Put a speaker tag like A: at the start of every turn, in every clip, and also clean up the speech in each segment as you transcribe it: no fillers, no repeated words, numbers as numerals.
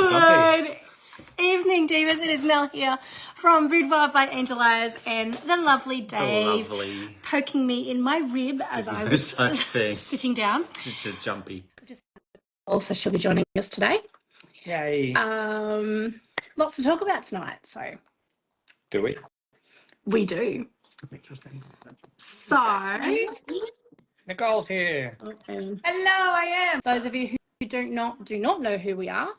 A: Good evening, divas. It is Mel here from Boudoir by Angel Eyes, and the lovely Dave poking me in my rib as I was sitting down.
B: It's just jumpy.
A: Also, she'll be joining us today.
B: Yay.
A: Lots to talk about tonight. So,
B: Do we?
A: We do.
B: Interesting.
A: So,
B: Nicole's here.
A: Hello,
C: I am.
A: Those of you who do not know who we are,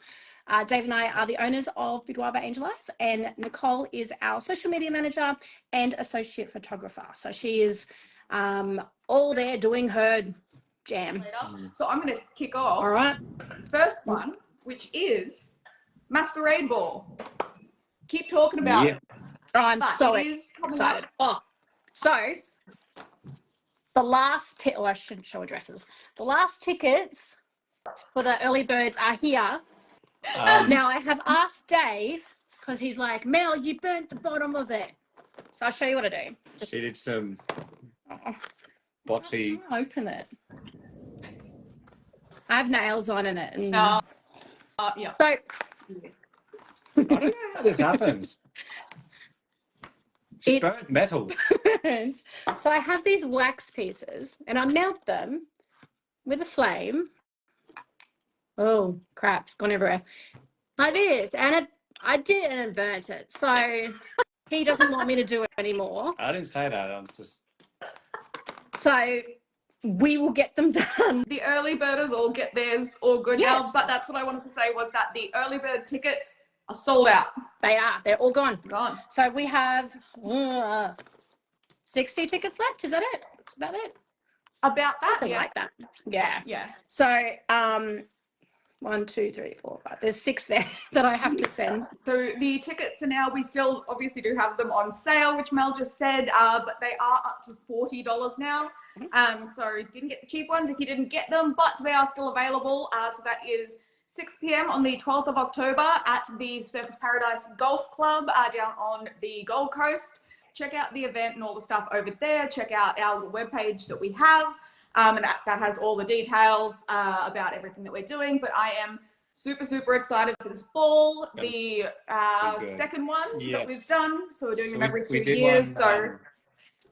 A: Dave and I are the owners of Boudoir by Angel Eyes, and Nicole is our social media manager and associate photographer. So she is all there doing her jam.
C: So I'm going to kick off.
A: All right.
C: First one, which is Masquerade Ball. Keep talking about it.
A: Oh, I'm so excited. Oh, so the last I shouldn't show addresses. The last tickets for the early birds are here. Now I have asked Dave because he's like, Mel, you burnt the bottom of it. So I'll show you what I do.
B: She did some botsy.
A: Open it. I have nails on in it. And
C: yeah.
A: So
B: I don't know how this happens. She burnt metal.
A: So I have these wax pieces and I melt them with a flame. Oh crap, it's gone everywhere. Like this. And I did and it burnt it. So he doesn't want me to do it anymore.
B: I didn't say that. I'm just.
A: So we will get them done.
C: The early birders all get theirs all good now. But that's what I wanted to say was that the early bird tickets are sold out.
A: They are. They're all gone.
C: Gone.
A: So we have 60 tickets left. Is that it? About it?
C: About that,
A: Something like that. Yeah.
C: Yeah.
A: So 1, 2, 3, 4, 5. There's 6 there that I have to send.
C: So the tickets are now, we still obviously do have them on sale, which Mel just said, but they are up to $40 now. So didn't get the cheap ones if you didn't get them, but they are still available. So that is 6 p.m. on the 12th of October at the Surfers Paradise Golf Club down on the Gold Coast. Check out the event and all the stuff over there. Check out our webpage that we have. And that has all the details about everything that we're doing. But I am super, super excited for this ball. The second one that we've done. So we're doing them every 2 years.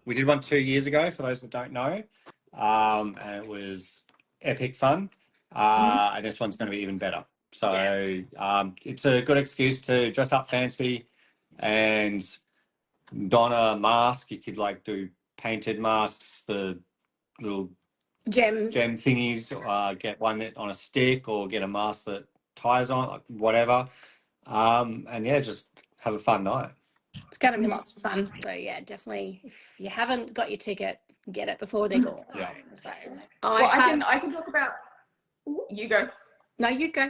B: We did one 2 years ago, for those that don't know. And it was epic fun. And this one's going to be even better. So it's a good excuse to dress up fancy and don a mask. You could like do painted masks, the little gem thingies, get one that on a stick or get a mask that ties on, like whatever. And yeah, just have a fun night.
A: It's going to be lots of fun. So yeah, definitely. If you haven't got your ticket, get it before they go.
B: Yeah.
A: So
C: I can talk about. You go.
A: No, you go.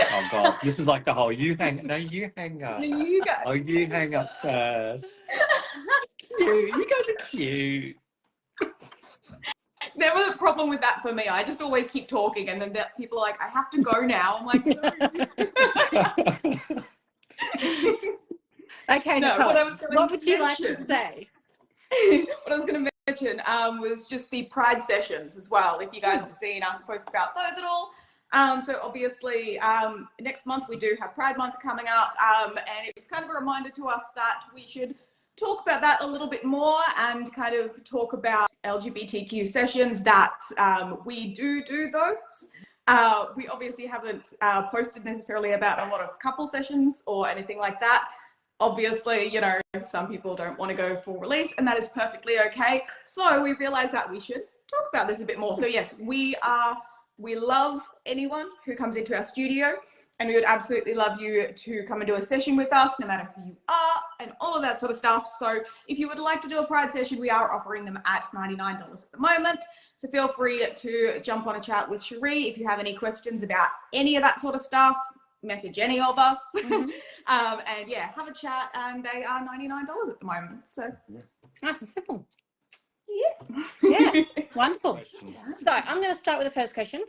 B: Oh God, this is like the whole you hang up. No, you hang up.
C: No, you go.
B: Oh, you hang up first. Cute. You guys are cute.
C: It's never the problem with that for me. I just always keep talking, and then people are like, "I have to go now." I'm like, "No."
A: Okay,
C: no,
A: Nicole, what would you like to say?
C: What I was going to mention was just the Pride sessions as well. If you guys have seen us post about those at all. So obviously next month we do have Pride Month coming up, and it was kind of a reminder to us that we should talk about that a little bit more and kind of talk about LGBTQ sessions that we do those. We obviously haven't posted necessarily about a lot of couple sessions or anything like that. Obviously, you know, some people don't want to go full release, and that is perfectly okay. So we realized that we should talk about this a bit more. So yes, we love anyone who comes into our studio, and we would absolutely love you to come and do a session with us, no matter who you are, and all of that sort of stuff. So if you would like to do a Pride session, we are offering them at $99 at the moment. So feel free to jump on a chat with Cherie if you have any questions about any of that sort of stuff. Message any of us. And yeah, have a chat, and they are $99 at the moment. So
A: nice and simple.
C: Yeah.
A: Wonderful. So I'm going to start with the first question.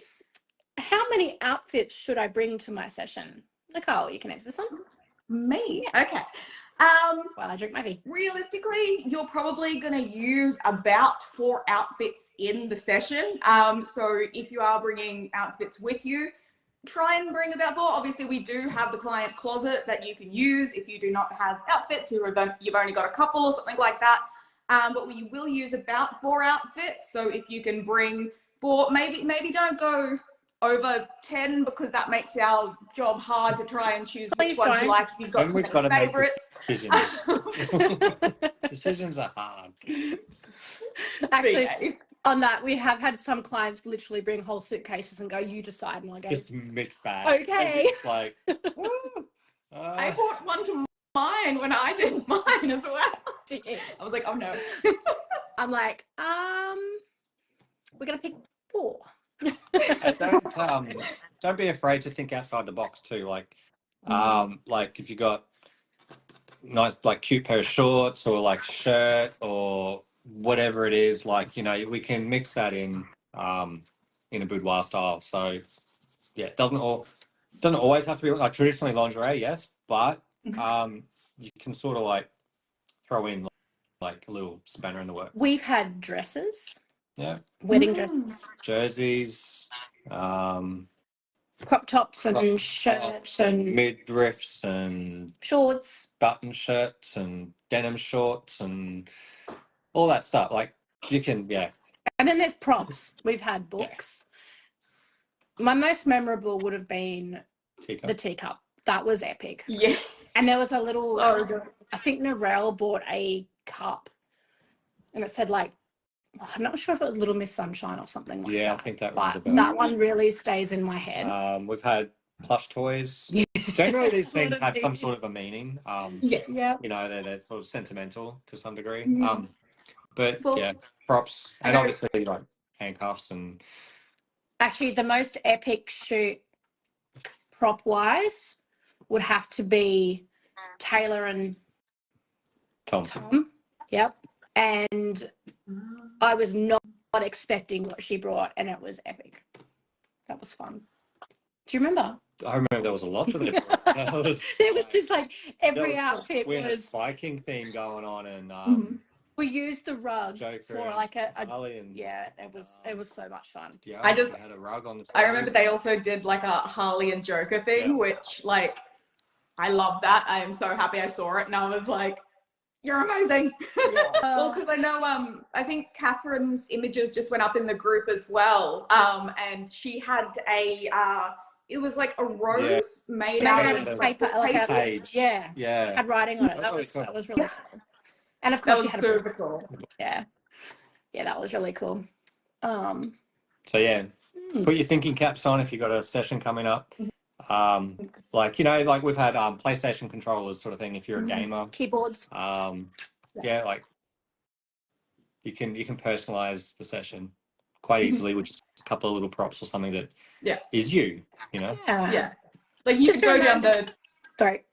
A: How many outfits should I bring to my session? Nicole, you can answer this one.
C: Me?
A: Yes.
C: Okay.
A: While I drink my tea.
C: Realistically, you're probably going to use about 4 outfits in the session. So if you are bringing outfits with you, try and bring about 4. Obviously, we do have the client closet that you can use if you do not have outfits, you've only got a couple or something like that. But we will use about 4 outfits. So if you can bring 4, maybe don't go over 10 because that makes our job hard to try and choose which ones you like if you've got
B: we've got to make
C: favorites.
B: decisions. Decisions are hard.
A: Actually, on that, we have had some clients literally bring whole suitcases and go, you decide, and I go,
B: Just mixed bag.
A: Okay.
B: It's like,
C: I bought one to mine when I did mine as well. I was like, oh no.
A: I'm like, we're gonna pick 4.
B: Don't be afraid to think outside the box too. Like if you got nice, like cute pair of shorts or like shirt or whatever it is, like, you know, we can mix that in a boudoir style. So yeah, it doesn't always have to be like traditionally lingerie, yes, but you can sort of like throw in like a little spanner in the works.
A: We've had dresses,
B: wedding
A: dresses,
B: jerseys,
A: crop tops and shirts and
B: midriffs and
A: shorts,
B: button shirts and denim shorts and all that stuff. Like you can,
A: and then there's props. We've had books. My most memorable would have been the teacup. That was epic.
C: Yeah.
A: And there was a little, I think Narelle bought a cup and it said like, I'm not sure if it was Little Miss Sunshine or something like that.
B: Yeah, I think that was
A: but that one really stays in my head.
B: We've had plush toys. Generally, these things have some sort of a meaning.
A: Yeah.
B: You know, they're sort of sentimental to some degree.
A: Mm.
B: But props and obviously like handcuffs and.
A: Actually, the most epic shoot prop-wise would have to be Taylor and Tom. Yep. And I was not expecting what she brought, and it was epic. That was fun. Do you remember?
B: I remember there was a lot to it.
A: There was just like every outfit
B: we
A: was.
B: had a Viking theme going on, and
A: we used the rug
B: Joker
A: for like a
B: and,
A: it was so much fun.
B: Yeah,
C: I just
B: had a rug on the
C: I remember they also did like a Harley and Joker thing, which like I love that. I am so happy I saw it and I was like, you're amazing. Well, because I know I think Catherine's images just went up in the group as well. And she had a it was like a rose made out of paper.
A: Yeah. Had writing on it. That was really cool. And of course, she had super cool. Yeah, that was really cool.
B: So yeah, put your thinking caps on if you've got a session coming up. Like, you know, like we've had PlayStation controllers sort of thing. If you're a gamer,
A: keyboards.
B: Like you can personalize the session quite easily with just a couple of little props or something that is you know.
C: Yeah. Like you could go down the.
A: Sorry.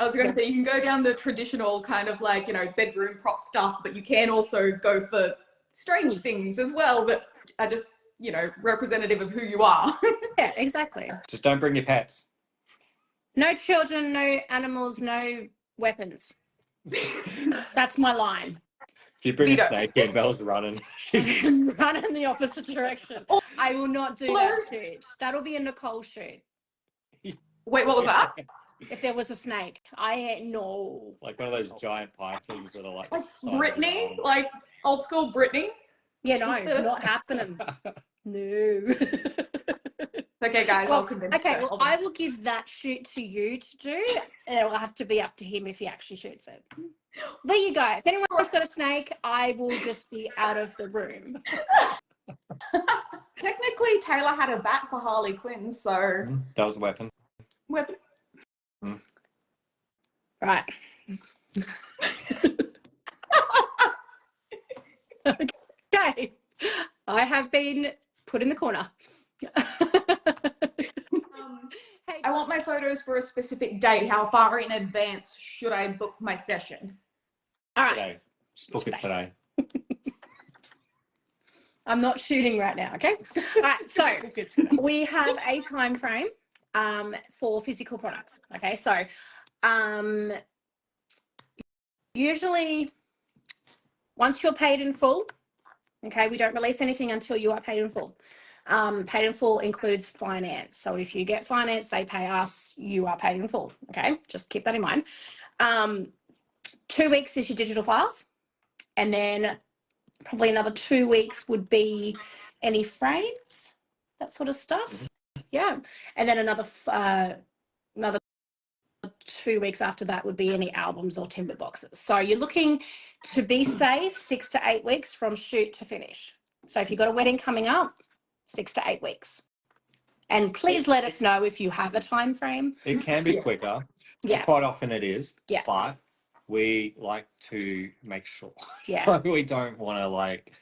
C: I was going to say, you can go down the traditional kind of like, you know, bedroom prop stuff, but you can also go for strange things as well that are just, you know, representative of who you are.
A: Yeah, exactly.
B: Just don't bring your pets.
A: No children, no animals, no weapons. That's my line.
B: If you bring a snake in, Belle's running.
A: Run in the opposite direction. I will not do that shoot. That'll be a Nicole shoot.
C: Wait, what was that?
A: If there was a snake, no.
B: Like one of those giant pie things that are like
C: Britney, like old school Britney.
A: Yeah, no, not happening. No.
C: Okay, guys.
A: Well, I will give that shoot to you to do. And it'll have to be up to him if he actually shoots it. There you go. If anyone's got a snake, I will just be out of the room.
C: Technically, Taylor had a bat for Harley Quinn, so
B: that was a weapon.
A: Right. Okay. I have been put in the corner.
C: I want my photos for a specific date. How far in advance should I book my session?
A: All right.
B: Today. Just book it today.
A: I'm not shooting right now, okay? All right, so we have a time frame for physical products, okay? So usually once you're paid in full, okay, we don't release anything until you are paid in full. Paid in full includes finance. So if you get finance, they pay us, you are paid in full. Okay, just keep that in mind. 2 weeks is your digital files. And then probably another 2 weeks would be any frames, that sort of stuff. Yeah. And then another 2 weeks after that would be any albums or timber boxes. So you're looking to be safe 6 to 8 weeks from shoot to finish. So if you've got a wedding coming up, 6 to 8 weeks. And please let us know if you have a time frame.
B: It can be quicker.
A: Yeah.
B: Quite often it is.
A: Yes.
B: But we like to make sure.
A: Yeah.
B: So we don't want to like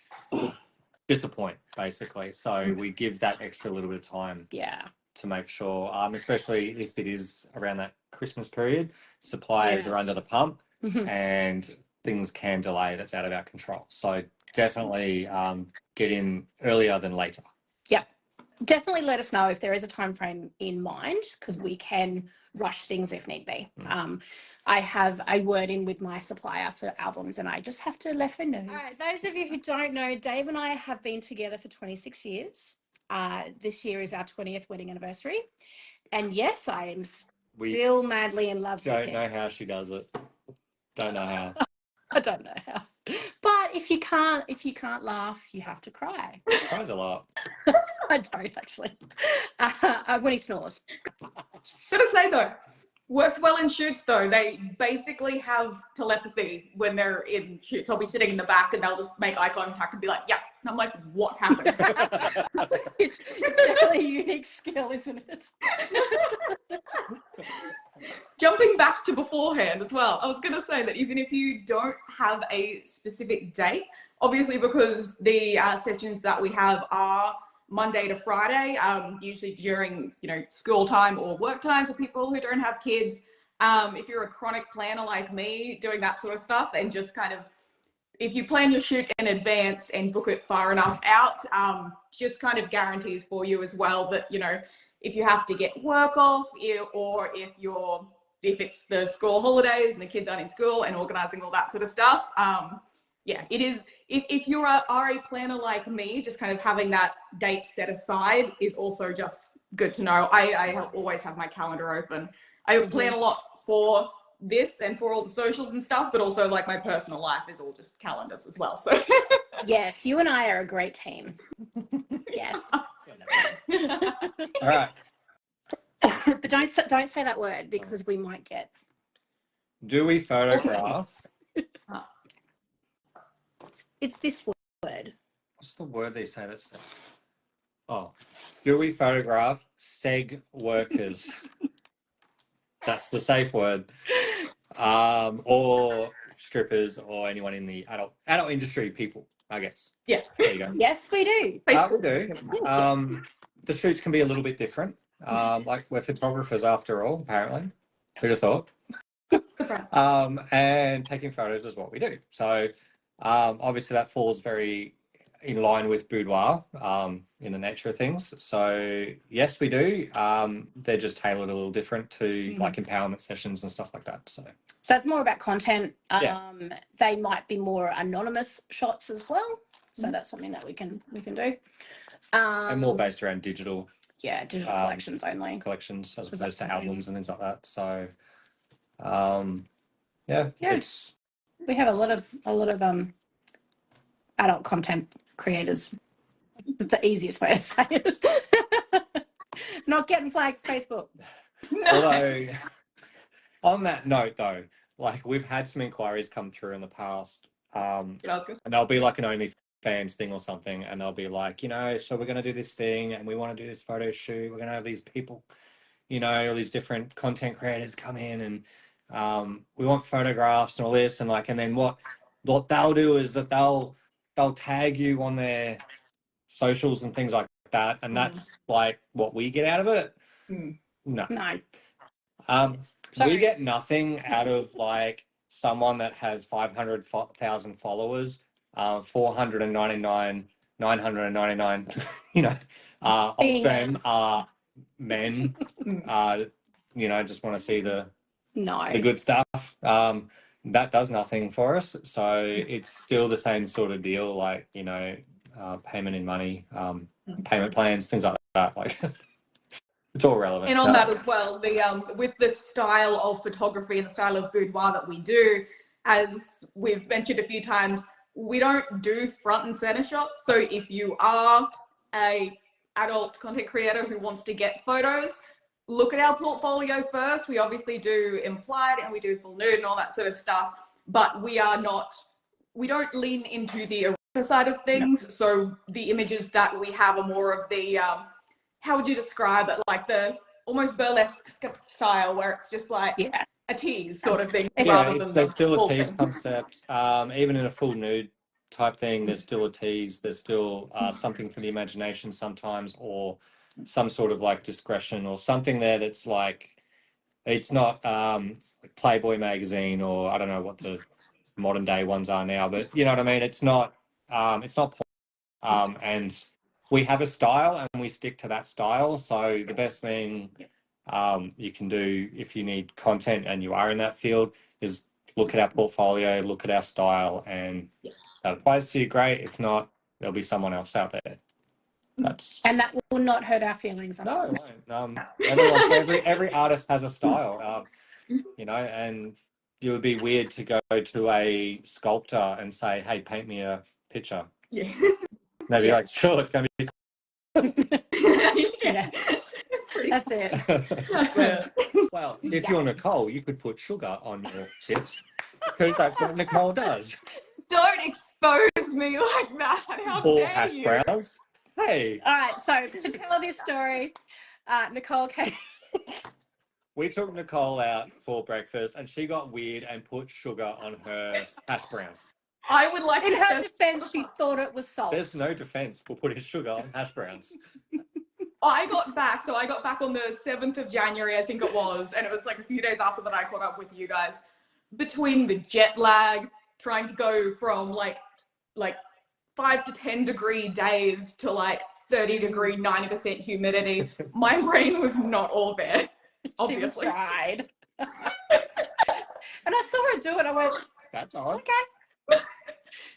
B: disappoint, basically. So we give that extra little bit of time.
A: Yeah.
B: To make sure, especially if it is around that Christmas period, suppliers are under the pump and things can delay. That's out of our control. So definitely get in earlier than later.
A: Yeah. Definitely let us know if there is a time frame in mind, because we can rush things if need be. I have a word in with my supplier for albums and I just have to let her know. All right, those of you who don't know, Dave and I have been together for 26 years. This year is our 20th wedding anniversary. And yes, I am still madly in love with him.
B: Don't know how she does it. Don't know how.
A: I don't know how. But if you can't laugh, you have to cry.
B: Cries a lot.
A: I don't actually. When he snores.
C: Gotta say though, works well in shoots though. They basically have telepathy when they're in shoots. I'll be sitting in the back and they'll just make eye contact and be like, yeah. And I'm like, what happened?
A: It's definitely a unique skill, isn't it?
C: Jumping back to beforehand as well, I was going to say that even if you don't have a specific date, obviously because the sessions that we have are Monday to Friday, usually during school time or work time for people who don't have kids. If you're a chronic planner like me, doing that sort of stuff, and just kind of, if you plan your shoot in advance and book it far enough out, just kind of guarantees for you as well that, if you have to get work off, or if it's the school holidays and the kids aren't in school, and organizing all that sort of stuff. Yeah, it is. If you are a planner like me, just kind of having that date set aside is also just good to know. I always have my calendar open. I plan a lot for this and for all the socials and stuff, but also like my personal life is all just calendars as well. So
A: yes, you and I are a great team. Yes.
B: All right.
A: But don't say that word, because we might get.
B: Do we photograph?
A: It's this word.
B: What's the word they say that's? Oh, do we photograph seg workers? That's the safe word. Or strippers, or anyone in the adult industry, people, I guess.
C: Yeah.
B: There you go.
A: Yes, we do.
B: We do. The shoots can be a little bit different. Like we're photographers after all, apparently. Who'd have thought? And taking photos is what we do. So obviously that falls very in line with Boudoir in the nature of things. So yes, we do. They're just tailored a little different to like empowerment sessions and stuff like that. So
A: it's more about content. They might be more anonymous shots as well. So that's something that we can do.
B: And more based around digital.
A: Yeah, digital collections only.
B: Collections as opposed to albums and things like that. So
A: we have a lot of adult content creators. It's the easiest way to say it. Not getting flagged Facebook.
C: No.
B: Although, on that note though, like we've had some inquiries come through in the past, and they'll be like an OnlyFans thing or something, and they'll be like, so we're going to do this thing and we want to do this photo shoot. We're going to have these people, all these different content creators come in, and we want photographs and all this, and then what they'll do is that they'll tag you on their socials and things like that, and that's like what we get out of it. No. We get nothing out of like someone that has 500,000 followers, 499, 999, of them are men, just want to see the good stuff. That does nothing for us. So it's still the same sort of deal, like, payment in money. payment plans, things like that. Like it's all relevant.
C: And on that as well, the with the style of photography and the style of boudoir that we do, as we've mentioned a few times, we don't do front and center shots. So if you are a adult content creator who wants to get photos, look at our portfolio first. We obviously do implied and we do full nude and all that sort of stuff, but we don't lean into the erotica side of things. No. So the images that we have are more of the, how would you describe it? Like the almost burlesque style where it's just like a tease sort of thing.
B: Yeah, there's still a tease concept. Even in a full nude type thing, there's still a tease. There's still something for the imagination sometimes, or some sort of like discretion or something there that's like, it's not Playboy magazine, or I don't know what the modern day ones are now, but you know what I mean? It's not porn. And we have a style and we stick to that style. So the best thing you can do if you need content and you are in that field is look at our portfolio, look at our style, and that applies to you, great. If not, there'll be someone else out there.
A: And that will not hurt our feelings.
B: No, it won't. Every artist has a style, you know, and it would be weird to go to a sculptor and say, hey, paint me a picture.
C: Yeah.
B: They'd be like, sure, it's going to be
A: yeah. That's it.
C: That's it.
B: Well, if you're Nicole, you could put sugar on your chips because that's what Nicole does.
C: Don't expose me like that. How
B: or
C: dare
B: hash
C: you?
B: browns. Hey.
A: All right, so to tell this story, Nicole came.
B: We took Nicole out for breakfast and she got weird and put sugar on her hash browns.
C: I would like
A: In
C: to
A: her defense, she thought it was salt.
B: There's no defense for putting sugar on hash browns.
C: I got back on the 7th of January, I think it was, and it was like a few days after that I caught up with you guys. Between the jet lag, trying to go from like 5 to 10 degree days to like 30 degree, 90% humidity, my brain was not all there, obviously.
A: She was fried. And I saw her do it, I went,
B: that's odd.
A: Okay.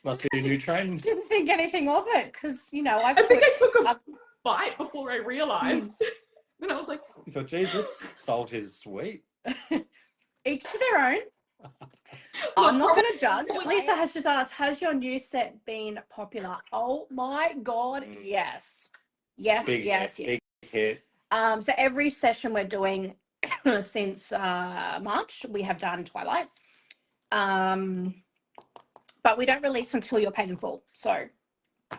B: Must be a new trend.
A: Didn't think anything of it, because, you know,
C: I think I took a bite before I realised. Then I was like...
B: You thought, geez, this salt is sweet.
A: Each to their own. I'm not going to judge. Lisa has just asked, has your new set been popular? Oh my God, yes. Yes,
B: big
A: yes,
B: hit,
A: yes.
B: Big hit.
A: So every session we're doing since March, we have done Twilight. But we don't release until you're paid in full. So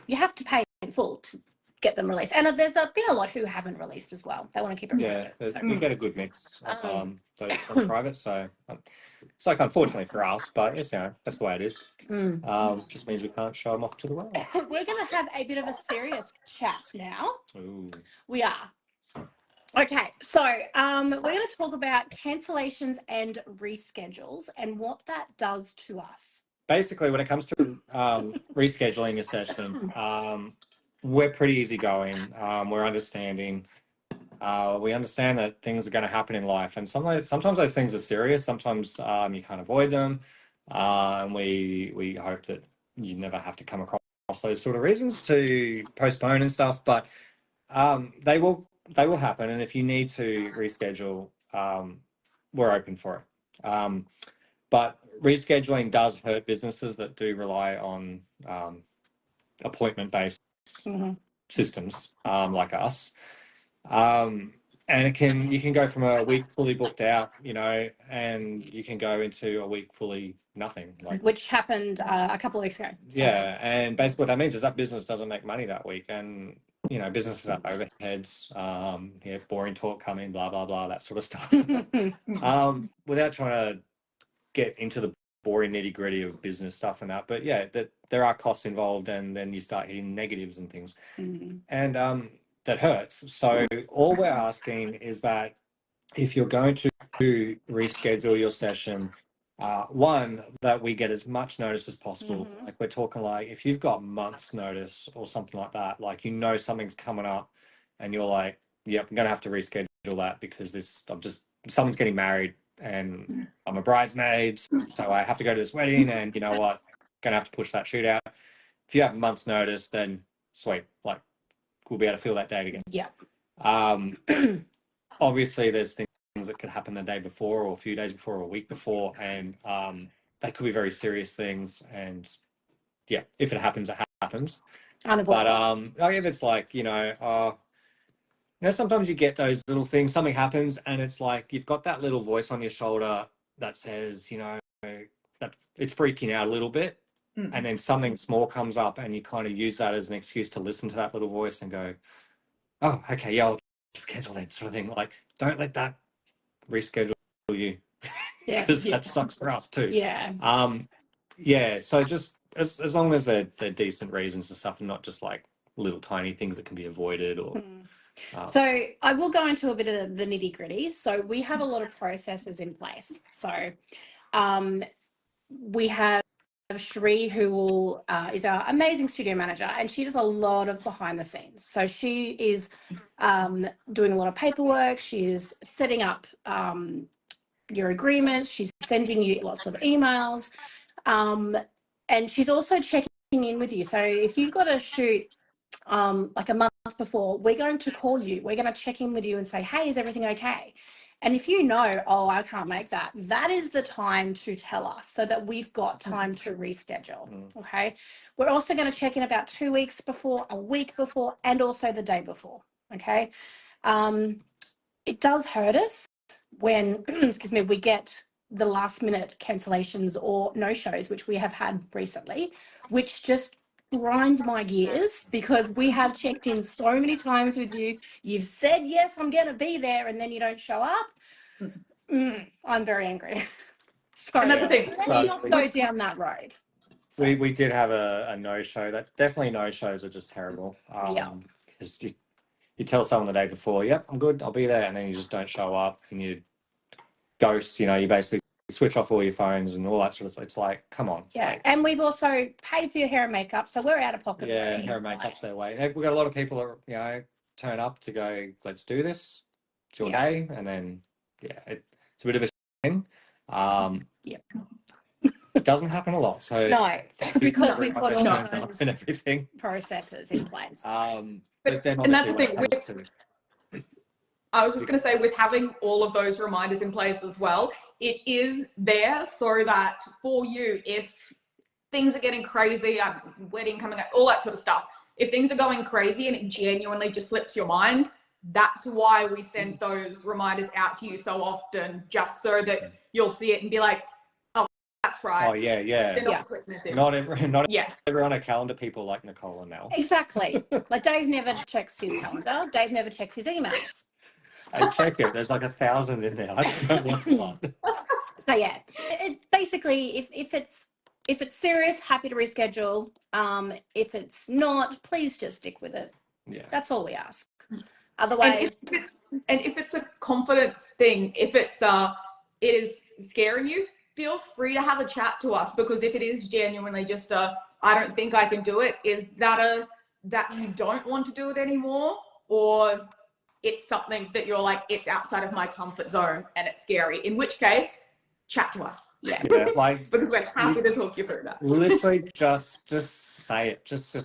A: you have to pay in full to get them released. And there's been a lot who haven't released as well. They want to keep it private.
B: Yeah, we get a good mix of those private. So it's like, unfortunately for us, but it's, you know, that's the way it is. Just means we can't show them off to the world.
A: We're going to have a bit of a serious chat now.
B: Ooh.
A: We are. Okay, so we're going to talk about cancellations and reschedules and what that does to us.
B: Basically, when it comes to rescheduling a session, we're pretty easygoing. We're understanding. We understand that things are going to happen in life, and sometimes those things are serious. Sometimes you can't avoid them, and we hope that you never have to come across those sort of reasons to postpone and stuff. But they will happen, and if you need to reschedule, we're open for it. But rescheduling does hurt businesses that do rely on appointment-based systems like us. And you can go from a week fully booked out, you know, and you can go into a week fully nothing.
A: Which happened a couple of weeks ago. So.
B: Yeah, and basically what that means is that business doesn't make money that week. And, you know, businesses have overheads, boring talk coming, blah, blah, blah, that sort of stuff. Without trying to get into the boring nitty gritty of business stuff and that, but yeah, that there are costs involved, and then you start hitting negatives and things, and that hurts. So all we're asking is that if you're going to reschedule your session, one, that we get as much notice as possible. Like we're talking like if you've got months notice or something like that, like you know something's coming up, and you're like, yep, I'm gonna have to reschedule that because someone's getting married. And I'm a bridesmaid, so I have to go to this wedding, and you know what, gonna have to push that shoot out. If you have months notice, then sweet, like we'll be able to fill that date again.
A: Yeah.
B: Obviously, there's things that could happen the day before or a few days before or a week before, and they could be very serious things. And yeah, if it happens, it happens.
A: Unavoidable.
B: But if it's like, sometimes you get those little things, something happens, and it's like you've got that little voice on your shoulder that says, that it's freaking out a little bit. And then something small comes up, and you kind of use that as an excuse to listen to that little voice and go, oh, okay, yeah, I'll just cancel that sort of thing. Like, don't let that reschedule you, because that sucks for us too. So just as long as they're decent reasons and stuff, and not just like little tiny things that can be avoided or
A: so I will go into a bit of the nitty gritty. So we have a lot of processes in place. So we have Sheree, who is our amazing studio manager, and she does a lot of behind the scenes. So she is doing a lot of paperwork. She is setting up your agreements. She's sending you lots of emails, and she's also checking in with you. So if you've got a shoot like a month before, we're going to call you. We're going to check in with you and say, hey, is everything okay? And if you know, oh, I can't make that, that is the time to tell us so that we've got time to reschedule, okay? We're also going to check in about 2 weeks before, a week before, and also the day before, okay? It does hurt us when, excuse me, we get the last minute cancellations or no-shows, which we have had recently, which just grinds my gears, because we have checked in so many times with you. You've said, yes, I'm going to be there, and then you don't show up. I'm very angry. Sorry.
C: And that's the thing.
A: Let's not go down that road. So.
B: We did have a no-show. That definitely no-shows are just terrible. Because you tell someone the day before, yep, I'm good, I'll be there, and then you just don't show up, and you ghost, you basically switch off all your phones and all that sort of stuff. It's like, come on.
A: Yeah, and we've also paid for your hair and makeup, so we're out of pocket.
B: Yeah, hair and makeup's their way. We've got a lot of people that, turn up to go, let's do this, it's your day, and then, it's a bit of a thing. It doesn't happen a lot, so
A: no, because we've got all
B: and everything
A: processes in place.
B: But then
C: and that's the thing. I was just going to say, with having all of those reminders in place as well, it is there so that for you, if things are getting crazy, wedding coming up, all that sort of stuff, if things are going crazy and it genuinely just slips your mind, that's why we send those reminders out to you so often, just so that you'll see it and be like, oh, that's right.
B: Oh, yeah. Not everyone are calendar people like Nicole and Mel.
A: Exactly. Like Dave never checks his calendar. Dave never checks his emails.
B: I check it. There's like 1,000 in there. I don't know what's what.
A: So yeah, it basically, if it's serious, happy to reschedule. If it's not, please just stick with it.
B: Yeah,
A: that's all we ask. Otherwise,
C: and if it's a confidence thing, if it is scaring you, feel free to have a chat to us, because if it is genuinely just I don't think I can do it, is that that you don't want to do it anymore, or it's something that you're like, it's outside of my comfort zone and it's scary, in which case, chat to us.
B: Yeah, like,
C: because we're happy to talk you through that.
B: Literally just say it. Just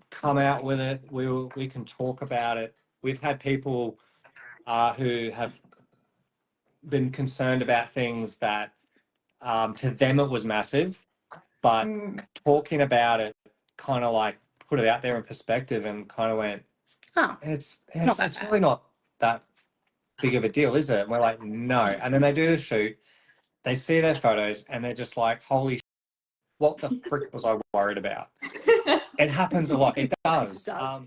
B: come out with it. We can talk about it. We've had people who have been concerned about things that to them it was massive, but talking about it kind of like put it out there in perspective and kind of went, it's really not that big of a deal, is it? And we're like, no. And then they do the shoot, they see their photos, and they're just like, holy what the frick was I worried about? It happens a lot. It does. All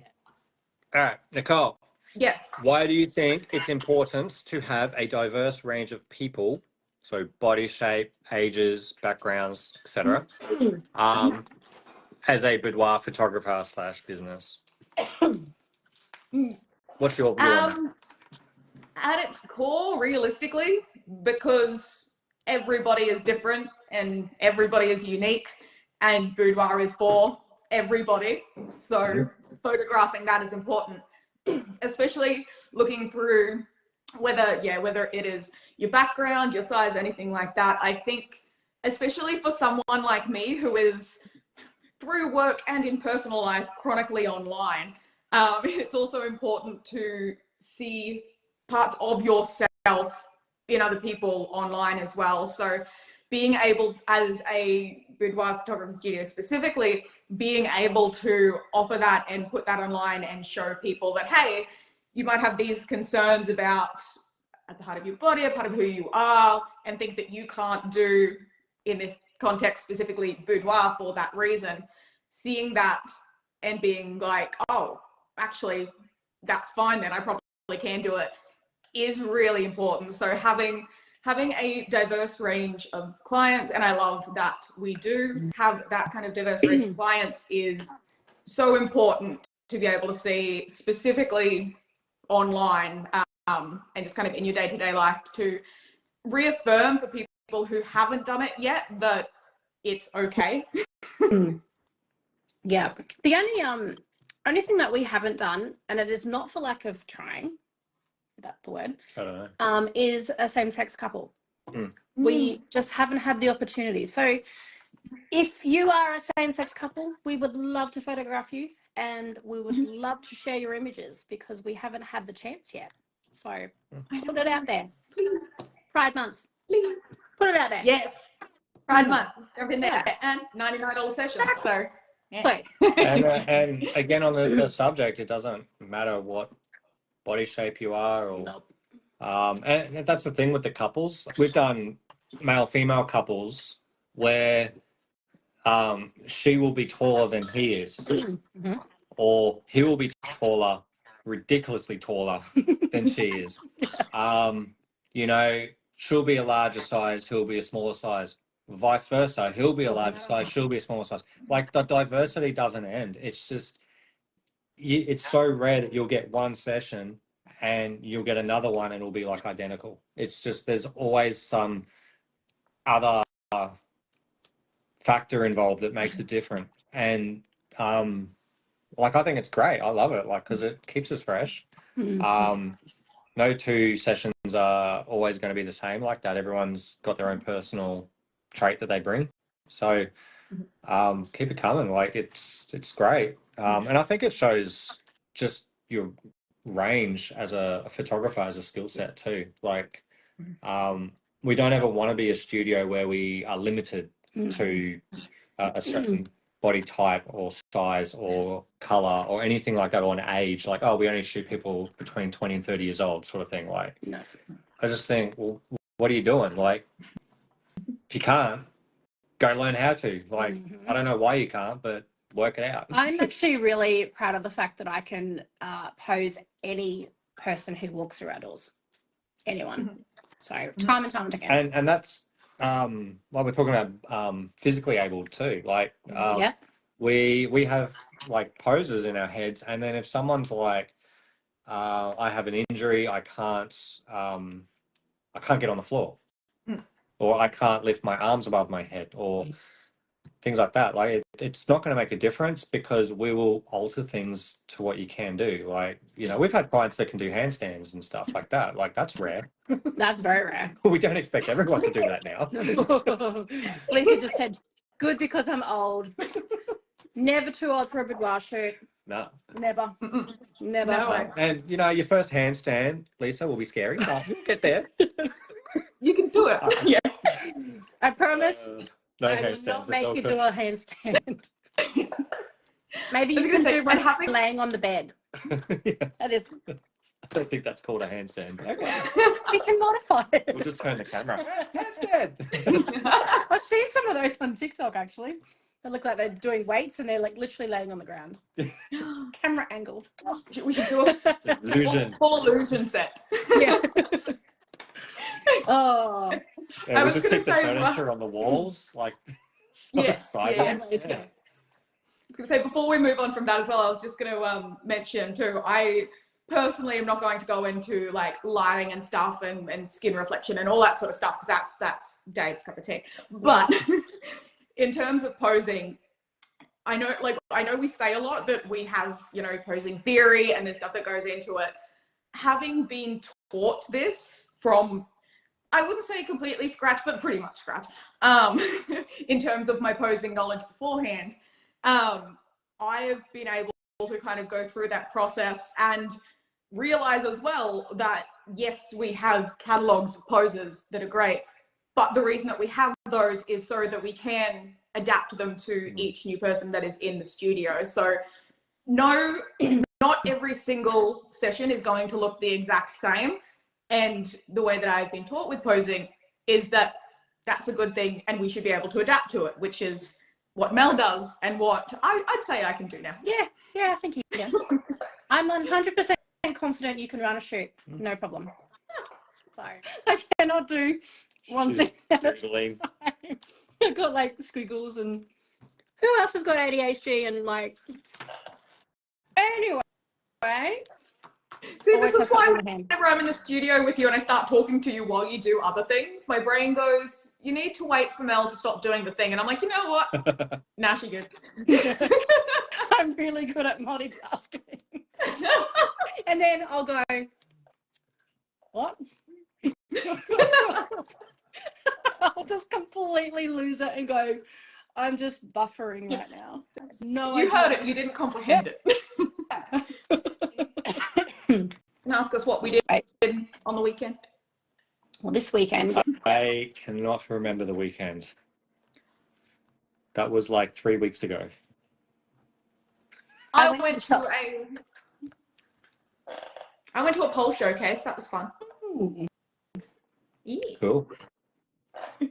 B: right, Nicole.
C: Yes.
B: Why do you think it's important to have a diverse range of people, so body shape, ages, backgrounds, etc., as a boudoir photographer / business? What's your view on that?
C: At its core, realistically, because everybody is different and everybody is unique, and boudoir is for everybody, so photographing that is important, especially looking through whether it is your background, your size, anything like that. I think especially for someone like me who is, through work and in personal life, chronically online, It's also important to see parts of yourself in other people online as well. So being able, as a boudoir photography studio specifically, being able to offer that and put that online and show people that, hey, you might have these concerns about at the heart of your body, a part of who you are, and think that you can't do, in this context specifically, boudoir for that reason. Seeing that and being like, oh, actually, that's fine then, I probably can do it, is really important. So having a diverse range of clients, and I love that we do have that kind of diverse range of clients, is so important to be able to see specifically online, and just kind of in your day-to-day life, to reaffirm for people who haven't done it yet that it's okay.
A: Yeah. The only thing that we haven't done, and it is not for lack of trying, is that the word?
B: I don't know.
A: Is a same-sex couple. We just haven't had the opportunity. So if you are a same-sex couple, we would love to photograph you, and we would love to share your images, because we haven't had the chance yet. So put it out there.
C: Please.
A: Pride Month.
C: Please.
A: Put it out there.
C: Yes. Pride Month. Jump in there. And $99 session. So, yeah.
B: And again, on the subject, it doesn't matter what body shape you are, or
A: Nope.
B: and that's the thing with the couples. We've done male-female couples where she will be taller than he is, or he will be taller, ridiculously taller than she is. You know, she'll be a larger size, he'll be a smaller size. Vice versa, he'll be a larger size, she'll be a smaller size. Like, the diversity doesn't end. It's just, it's so rare that you'll get one session and you'll get another one and it'll be like identical. It's just, there's always some other factor involved that makes it different. And like, I think it's great. I love it, like, because it keeps us fresh. No two sessions are always going to be the same like that. Everyone's got their own personal trait that they bring. So keep it coming. Like, it's great. And I think it shows just your range as a photographer, as a skill set too. Like, we don't ever want to be a studio where we are limited to a certain body type or size or color or anything like that, or an age. Like, oh, we only shoot people between 20 and 30 years old, sort of thing. Like,
A: No.
B: I just think, well, what are you doing? Like, if you can't, go learn how to. Like, I don't know why you can't, but work it out.
A: I'm actually really proud of the fact that I can pose any person who walks through our doors. Anyone. So time and time again.
B: And that's like, we're talking about physically able too. Like, we have like poses in our heads, and then if someone's like, I have an injury, I can't get on the floor, or I can't lift my arms above my head, or things like that. Like, it's not going to make a difference, because we will alter things to what you can do. Like, you know, we've had clients that can do handstands and stuff like that. Like, that's rare.
A: That's very rare.
B: We don't expect everyone to do that now.
A: Lisa just said, good, because I'm old. Never too old for a boudoir shoot.
B: No.
A: Never. Never.
C: No.
B: And, you know, your first handstand, Lisa, will be scary, but you'll get there.
C: You can do it. Yeah.
A: I promise.
B: No
A: I will
B: handstands.
A: not
B: It's
A: make
B: all
A: you
B: good.
A: do a handstand. Maybe
C: I was
A: you
C: gonna
A: can
C: say,
A: do one
C: and having-
A: laying on the bed.
B: Yeah.
A: That is.
B: I don't think that's called a handstand. Okay.
A: We can modify it.
B: We'll just turn the camera. Handstand.
A: I've seen some of those on TikTok, actually. They look like they're doing weights and they're like literally laying on the ground. Camera angled.
C: We should do a
B: Illusion.
C: full illusion set.
A: Yeah. Oh.
B: Yeah,
C: I
B: we'll
C: was
B: just
C: gonna
B: stick the
C: say,
B: furniture on the walls, like,
C: Yeah,
B: sides.
C: yeah,
A: Yeah, let's go.
C: I was going to say, before we move on from that as well, I was just going to mention too, I personally am not going to go into like lighting and stuff and skin reflection and all that sort of stuff, because that's Dave's cup of tea. But in terms of posing, I know we say a lot that we have, you know, posing theory and there's stuff that goes into it. Having been taught this from, I wouldn't say completely scratch, but pretty much scratch, in terms of my posing knowledge beforehand, I have been able to kind of go through that process and realize as well that, yes, we have catalogs of poses that are great, but the reason that we have those is so that we can adapt them to each new person that is in the studio. So no, not every single session is going to look the exact same. And the way that I've been taught with posing is that that's a good thing and we should be able to adapt to it, which is what Mel does and what I'd say I can do now.
A: Yeah, I think you can. I'm 100% confident you can run a shoot, no problem. So I cannot do one thing at a time. I've got like squiggles, and who else has got ADHD and like, anyway.
C: See, this is why whenever I'm in the studio with you and I start talking to you while you do other things, my brain goes, you need to wait for Mel to stop doing the thing. And I'm like, you know what? Nah, she good.
A: I'm really good at multitasking. And then I'll go, what? I'll just completely lose it and go, I'm just buffering right now. No,
C: you heard it. You didn't comprehend it. And ask us what we did on the weekend.
A: Well, this weekend.
B: I cannot remember the weekend. That was like 3 weeks ago.
C: I went to a pole showcase. That was fun.
A: Ooh.
C: Yeah.
B: Cool.
A: Who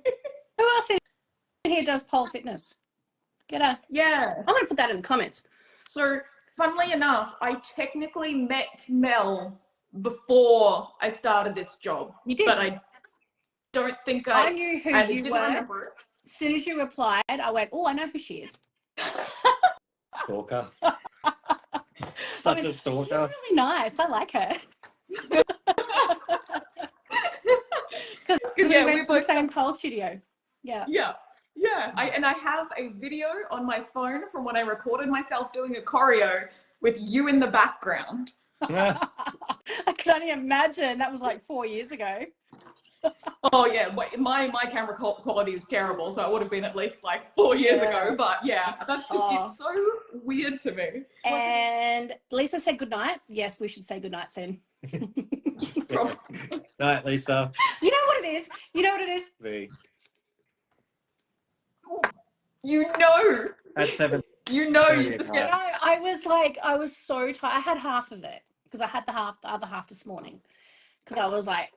A: else in here does pole fitness?
C: Yeah.
A: I'm going to put that in the comments.
C: So, funnily enough, I technically met Mel before I started this job.
A: You did?
C: But I don't think
A: I knew who you were.
C: Remember.
A: As soon as you replied, I went, oh, I know who she is.
B: Stalker. Such a stalker.
A: She's really nice. I like her. Because we went to the same pole studio. Yeah.
C: I have a video on my phone from when I recorded myself doing a choreo with you in the background.
A: I can only imagine. That was like 4 years ago.
C: Oh yeah, my camera quality was terrible, so it would have been at least like 4 years ago. But yeah, that's just it's so weird to me.
A: And Lisa said goodnight. Yes, we should say goodnight soon.
B: Night, Lisa.
A: You know what it is?
B: V.
C: You know.
B: At 7.
C: You know.
A: I was so tired. I had half of it because I had the other half this morning because I was like,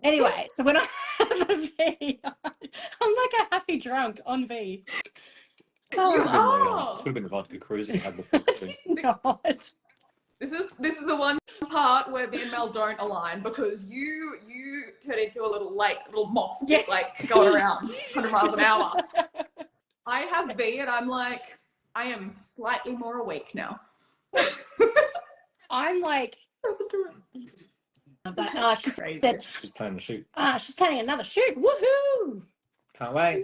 A: Anyway, so when I have a V, I'm like a happy drunk on V.
B: Could have been vodka cruise you had before.
A: Not.
C: This is the one part where me and Mel don't align because you turn into a little moth, just like going around 100 miles an hour. I have V and I'm like, I am slightly more awake now.
A: I'm like, she's
C: crazy.
B: She's planning to shoot.
A: She's planning another shoot. Woohoo!
B: Can't wait.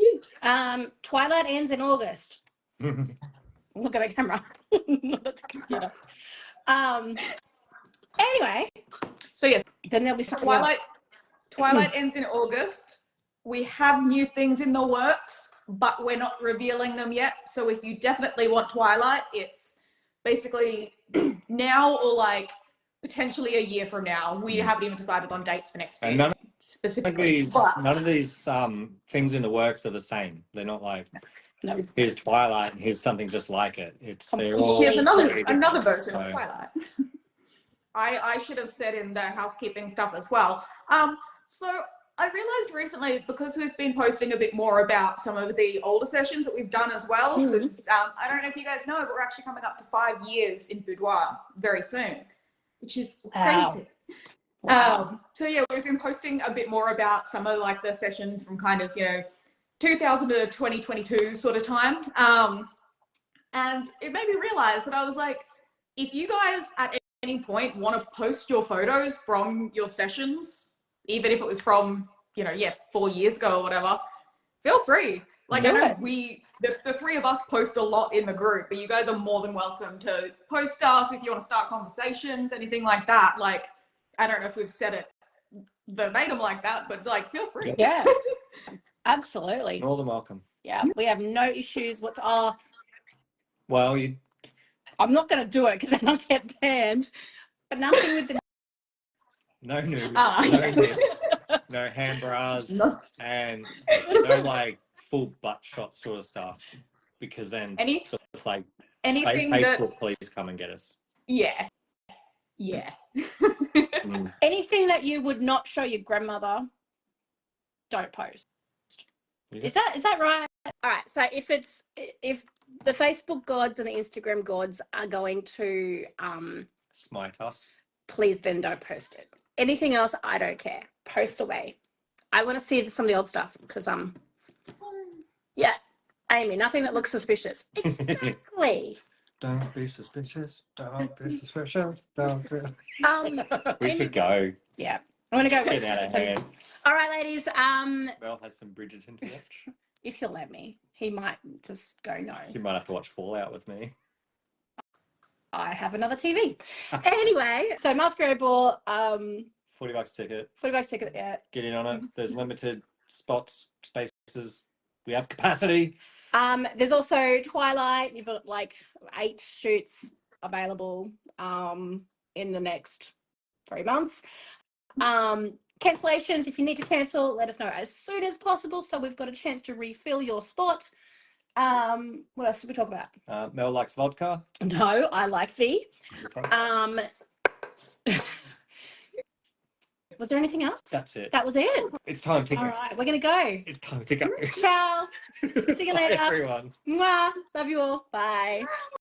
A: Twilight ends in August. Look at the camera, not at the computer. Anyway,
C: so yes,
A: then there'll be something else.
C: Twilight ends in August. We have new things in the works, but we're not revealing them yet. So if you definitely want Twilight, it's basically now or like potentially a year from now. We haven't even decided on dates for next year.
B: And
C: specifically.
B: None of these things in the works are the same. They're not like, here's Twilight and here's something just like it. They're all
C: here's another version of Twilight. I should have said in the housekeeping stuff as well. So I realized recently, because we've been posting a bit more about some of the older sessions that we've done as well, because I don't know if you guys know, but we're actually coming up to 5 years in Boudoir very soon, which is crazy. Wow. So yeah, we've been posting a bit more about some of like the sessions from kind of, 2000 to 2022 sort of time. And it made me realize that I was like, if you guys at any point want to post your photos from your sessions, even if it was from, 4 years ago or whatever, feel free. Like, I know the three of us post a lot in the group, but you guys are more than welcome to post stuff if you want to start conversations, anything like that. Like, I don't know if we've said it verbatim like that, but like, feel free.
A: Yeah, absolutely.
B: More than welcome.
A: Yeah, we have no issues.
B: Well,
A: I'm not going to do it because then I'll get banned. But nothing with the
B: No nudes,
C: Ah,
B: no
C: yes.
B: nips, no hand bras,
C: No.
B: and no like full butt shot sort of stuff. Because then
C: Any
B: it's like
C: anything
B: Facebook,
C: that
B: please come and get us.
C: yeah.
A: anything that you would not show your grandmother, don't post.
B: Yeah.
A: Is that right? All right. So if the Facebook gods and the Instagram gods are going to
B: Smite us.
A: please then don't post it. Anything else, I don't care. Post away. I want to see some of the old stuff because yeah, Amy, nothing that looks suspicious. Exactly.
B: Don't be suspicious. Don't be suspicious. Don't be... we
A: Amy,
B: should go.
A: yeah, I'm gonna go.
B: Get out of hand.
A: All right, ladies.
B: Mel has some Bridgerton to watch.
A: If he'll let me, he might just go no.
B: You might have to watch Fallout with me.
A: I have another TV. Anyway, so Masquerade Ball,
B: $40 ticket.
A: $40 ticket. Yeah.
B: Get in on it. There's limited spots, spaces. We have capacity.
A: There's also Twilight. You've got like 8 shoots available in the next 3 months. Cancellations, if you need to cancel, let us know as soon as possible so we've got a chance to refill your spot. What else did we talk about?
B: Mel likes vodka.
A: No, I like thee. Was there anything else?
B: That's it.
A: That was it.
B: It's time to go.
A: All right, we're going to go.
B: It's time to go.
A: Ciao. See you later.
B: Bye, everyone.
A: Mwah. Love you all. Bye.